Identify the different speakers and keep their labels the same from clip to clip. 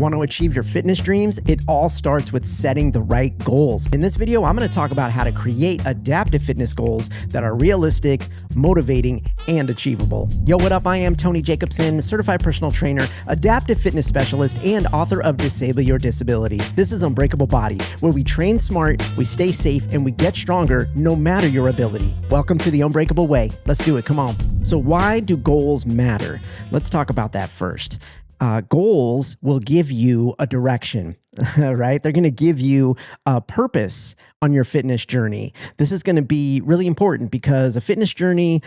Speaker 1: Want to achieve your fitness dreams? It all starts with setting the right goals. In this video, I'm going to talk about how to create adaptive fitness goals that are realistic, motivating, and achievable. Yo, what up? I am Tony Jacobson, certified personal trainer, adaptive fitness specialist, and author of Disable Your Disability. This is Unbreakable Body, where we train smart, we stay safe, and we get stronger no matter your ability. Welcome to the Unbreakable Way. Let's do it. Come on. So why do goals matter? Let's talk about that first. Goals will give you a direction, right? They're going to give you a purpose on your fitness journey. This is going to be really important because a fitness journey,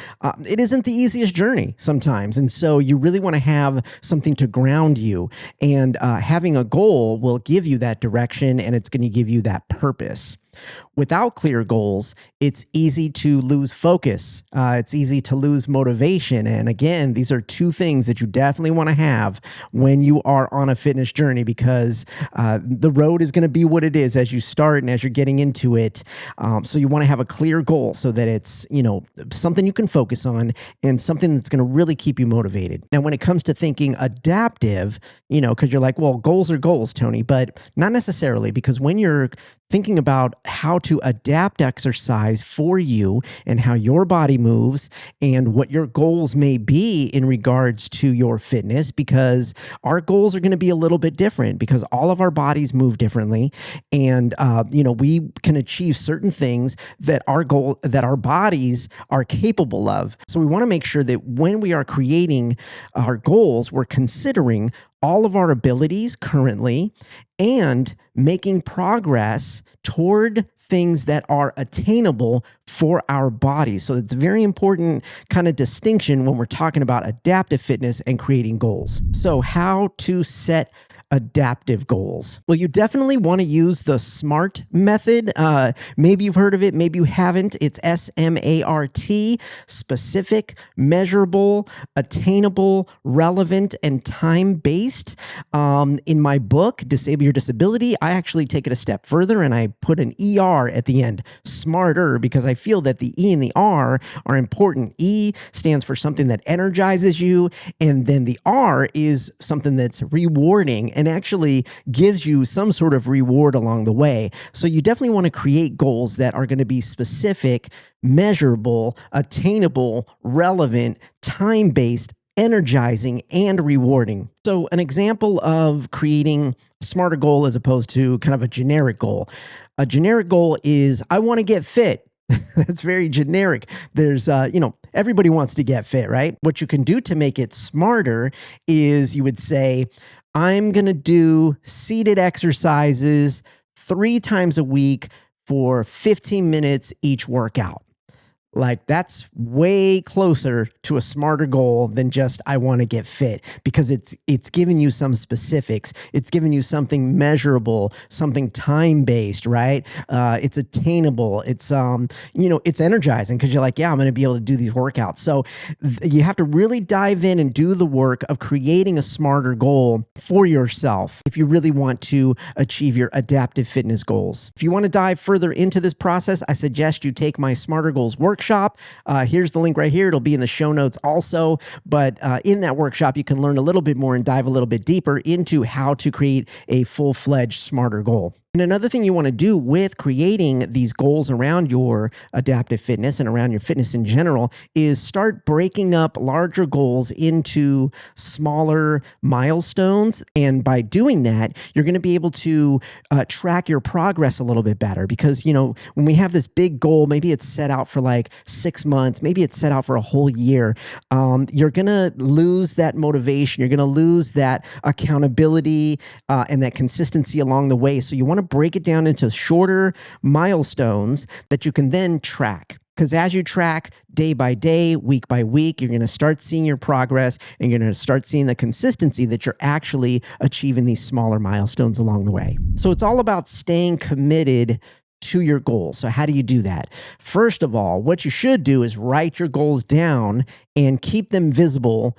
Speaker 1: it isn't the easiest journey sometimes. And so you really want to have something to ground you. And having a goal will give you that direction, and it's going to give you that purpose. Without clear goals, it's easy to lose focus. It's easy to lose motivation. And again, these are two things that you definitely want to have when you are on a fitness journey, because the road is going to be what it is as you start and as you're getting into it. So you want to have a clear goal so that it's, something you can focus on and something that's going to really keep you motivated. Now, when it comes to thinking adaptive, because you're like, well, goals are goals, Tony, but not necessarily, because when you're thinking about how to adapt exercise for you and how your body moves and what your goals may be in regards to your fitness, because our goals are going to be a little bit different because all of our bodies move differently. And, we can achieve certain things that our bodies are capable of. So we want to make sure that when we are creating our goals, we're considering all of our abilities currently and making progress toward things that are attainable for our bodies. So it's a very important kind of distinction when we're talking about adaptive fitness and creating goals. So how to set adaptive goals? Well, you definitely want to use the SMART method. Maybe you've heard of it, maybe you haven't. It's SMART: specific, measurable, attainable, relevant, and time-based. In my book, Disable Your Disability, I actually take it a step further and I put an ER at the end, smarter, because I feel that the E and the R are important. E stands for something that energizes you, and then the R is something that's rewarding and actually gives you some sort of reward along the way. So you definitely want to create goals that are going to be specific, measurable, attainable, relevant, time-based, energizing, and rewarding. So an example of creating a smarter goal as opposed to kind of a generic goal. A generic goal is, I want to get fit. That's very generic. There's, everybody wants to get fit, right? What you can do to make it smarter is you would say, I'm going to do seated exercises 3 times a week for 15 minutes each workout. Like, that's way closer to a smarter goal than just I want to get fit, because it's giving you some specifics. It's giving you something measurable, something time-based, right? It's attainable. It's it's energizing because you're like, yeah, I'm going to be able to do these workouts. So you have to really dive in and do the work of creating a smarter goal for yourself if you really want to achieve your adaptive fitness goals. If you want to dive further into this process, I suggest you take my Smarter Goals workshop. Here's the link right here. It'll be in the show notes also. But in that workshop, you can learn a little bit more and dive a little bit deeper into how to create a full-fledged smarter goal. And another thing you want to do with creating these goals around your adaptive fitness and around your fitness in general is start breaking up larger goals into smaller milestones. And by doing that, you're going to be able to track your progress a little bit better, because, when we have this big goal, maybe it's set out for like 6 months, maybe it's set out for a whole year, you're going to lose that motivation. You're going to lose that accountability and that consistency along the way. So you want to break it down into shorter milestones that you can then track. Because as you track day by day, week by week, you're going to start seeing your progress, and you're going to start seeing the consistency that you're actually achieving these smaller milestones along the way. So it's all about staying committed to your goals. So how do you do that? First of all, what you should do is write your goals down and keep them visible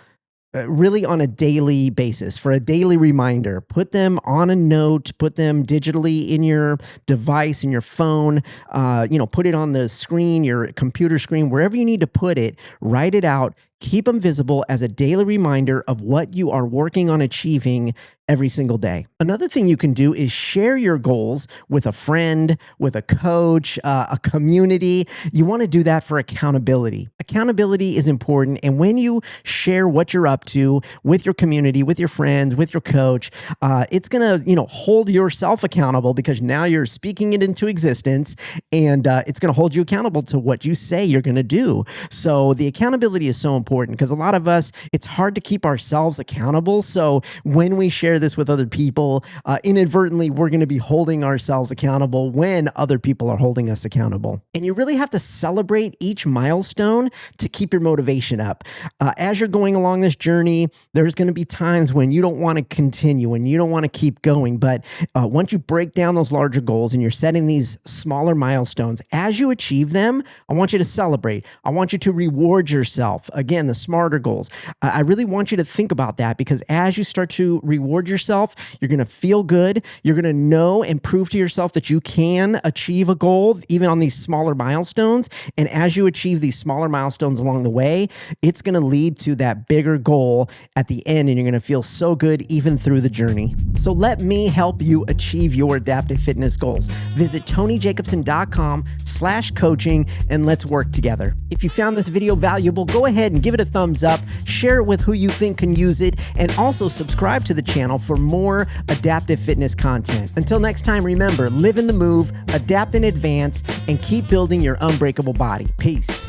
Speaker 1: really on a daily basis, for a daily reminder. Put them on a note, put them digitally in your device, in your phone, put it on the screen, your computer screen, wherever you need to put it, write it out. Keep them visible as a daily reminder of what you are working on achieving every single day. Another thing you can do is share your goals with a friend, with a coach, a community. You want to do that for accountability. Accountability is important. And when you share what you're up to with your community, with your friends, with your coach, it's going to, hold yourself accountable because now you're speaking it into existence, and it's going to hold you accountable to what you say you're going to do. So the accountability is so important because a lot of us, it's hard to keep ourselves accountable. So when we share this with other people, inadvertently, we're going to be holding ourselves accountable when other people are holding us accountable. And you really have to celebrate each milestone to keep your motivation up. As you're going along this journey, there's going to be times when you don't want to continue and you don't want to keep going. But once you break down those larger goals and you're setting these smaller milestones, as you achieve them, I want you to celebrate. I want you to reward yourself. Again, the smarter goals. I really want you to think about that, because as you start to reward yourself, you're going to feel good. You're going to know and prove to yourself that you can achieve a goal even on these smaller milestones. And as you achieve these smaller milestones along the way, it's going to lead to that bigger goal at the end, and you're going to feel so good even through the journey. So let me help you achieve your adaptive fitness goals. Visit TonyJacobson.com/coaching and let's work together. If you found this video valuable, go ahead and give it a thumbs up, share it with who you think can use it, and also subscribe to the channel for more adaptive fitness content. Until next time, remember, live in the move, adapt and advance, and keep building your unbreakable body. Peace.